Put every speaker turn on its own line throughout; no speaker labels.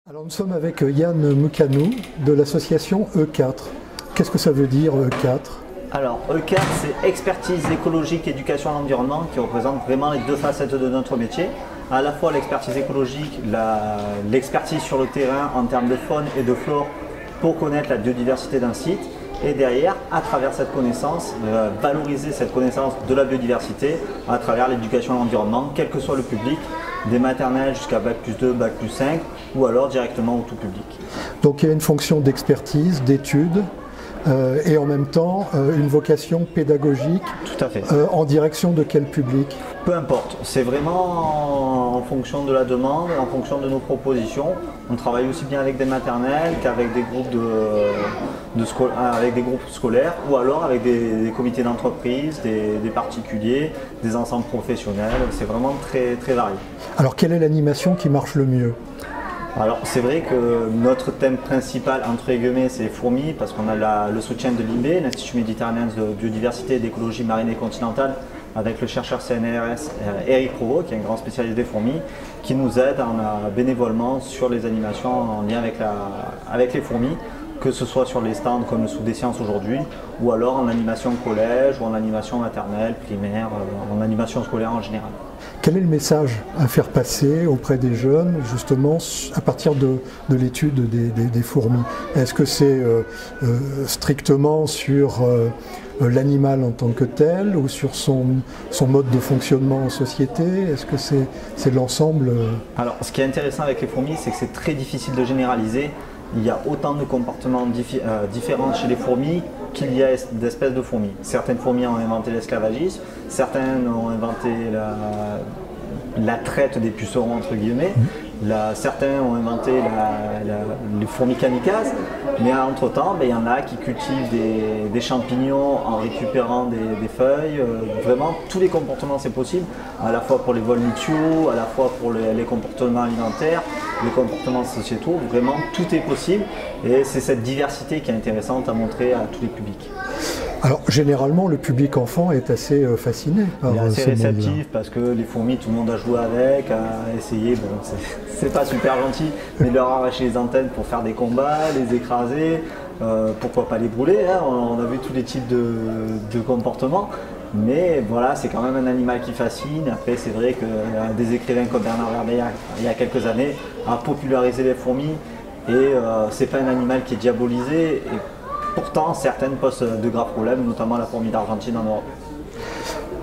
Alors nous sommes avec Yann Moukanou de l'association E4. Qu'est-ce que ça veut dire E4?
Alors E4, c'est expertise écologique, éducation à l'environnement, qui représente vraiment les deux facettes de notre métier. À la fois l'expertise écologique, l'expertise sur le terrain en termes de faune et de flore pour connaître la biodiversité d'un site. Et derrière, à travers cette connaissance, valoriser cette connaissance de la biodiversité à travers l'éducation à l'environnement, quel que soit le public, des maternelles jusqu'à Bac+2, Bac+5 ou alors directement au tout public.
Donc il y a une fonction d'expertise, d'étude et en même temps une vocation pédagogique.
Tout à fait.
En direction de quel public?
Peu importe, c'est vraiment en fonction de la demande, en fonction de nos propositions. On travaille aussi bien avec des maternelles qu'avec des groupes avec des groupes scolaires ou alors avec des comités d'entreprise, des particuliers, des ensembles professionnels. C'est vraiment très, très varié.
Alors quelle est l'animation qui marche le mieux?
Alors c'est vrai que notre thème principal entre guillemets c'est fourmis parce qu'on a le soutien de l'INBE, l'Institut méditerranéen de biodiversité et d'écologie marine et continentale, avec le chercheur CNRS Eric Provost, qui est un grand spécialiste des fourmis, qui nous aide bénévolement sur les animations en lien avec les fourmis, que ce soit sur les stands comme le Souk des Sciences aujourd'hui, ou alors en animation collège, ou en animation maternelle, primaire, en animation scolaire en général.
Quel est le message à faire passer auprès des jeunes, justement, à partir de l'étude des fourmis? Est-ce que c'est strictement sur l'animal en tant que tel, ou sur son mode de fonctionnement en société? Est-ce que c'est l'ensemble?
Alors, ce qui est intéressant avec les fourmis, c'est que c'est très difficile de généraliser. Il y a autant de comportements différents chez les fourmis qu'il y a d'espèces de fourmis. Certaines fourmis ont inventé l'esclavagisme, certaines ont inventé la traite des pucerons entre guillemets, certains ont inventé les fourmis kamikazes, mais entre temps il y en a qui cultivent des champignons en récupérant des feuilles. Vraiment tous les comportements c'est possible, à la fois pour les vols nuptiaux, à la fois pour les comportements alimentaires, les comportements sociétaux, vraiment tout est possible et c'est cette diversité qui est intéressante à montrer à tous les publics.
Alors généralement le public enfant est assez fasciné par ce monde-là.
Il est assez réceptif parce que les fourmis tout le monde a joué avec, a essayé, bon c'est pas super gentil, mais leur arracher les antennes pour faire des combats, les écraser, pourquoi pas les brûler, hein, on a vu tous les types de comportements. Mais voilà, c'est quand même un animal qui fascine. Après, c'est vrai que des écrivains comme Bernard Werber, il y a quelques années, a popularisé les fourmis. Et c'est pas un animal qui est diabolisé. Et pourtant, certaines posent de graves problèmes, notamment la fourmi d'Argentine en Europe.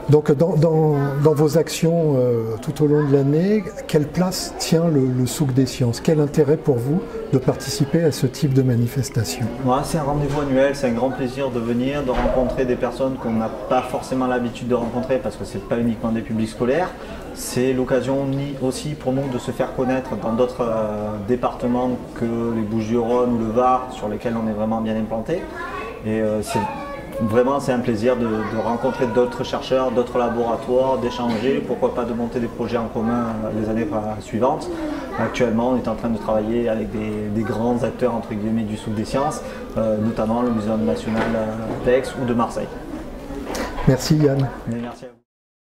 Donc dans vos actions tout au long de l'année, quelle place tient le Souk des Sciences? Quel intérêt pour vous de participer à ce type de manifestation?
C'est un rendez-vous annuel, c'est un grand plaisir de venir, de rencontrer des personnes qu'on n'a pas forcément l'habitude de rencontrer parce que ce n'est pas uniquement des publics scolaires. C'est l'occasion aussi pour nous de se faire connaître dans d'autres départements que les Bouches-du-Rhône ou le Var, sur lesquels on est vraiment bien implanté. Et vraiment, c'est un plaisir de rencontrer d'autres chercheurs, d'autres laboratoires, d'échanger, pourquoi pas de monter des projets en commun les années suivantes. Actuellement, on est en train de travailler avec des grands acteurs entre guillemets du Souk des Sciences, notamment le Muséum national d'Aix ou de Marseille.
Merci Yann.
Merci à vous.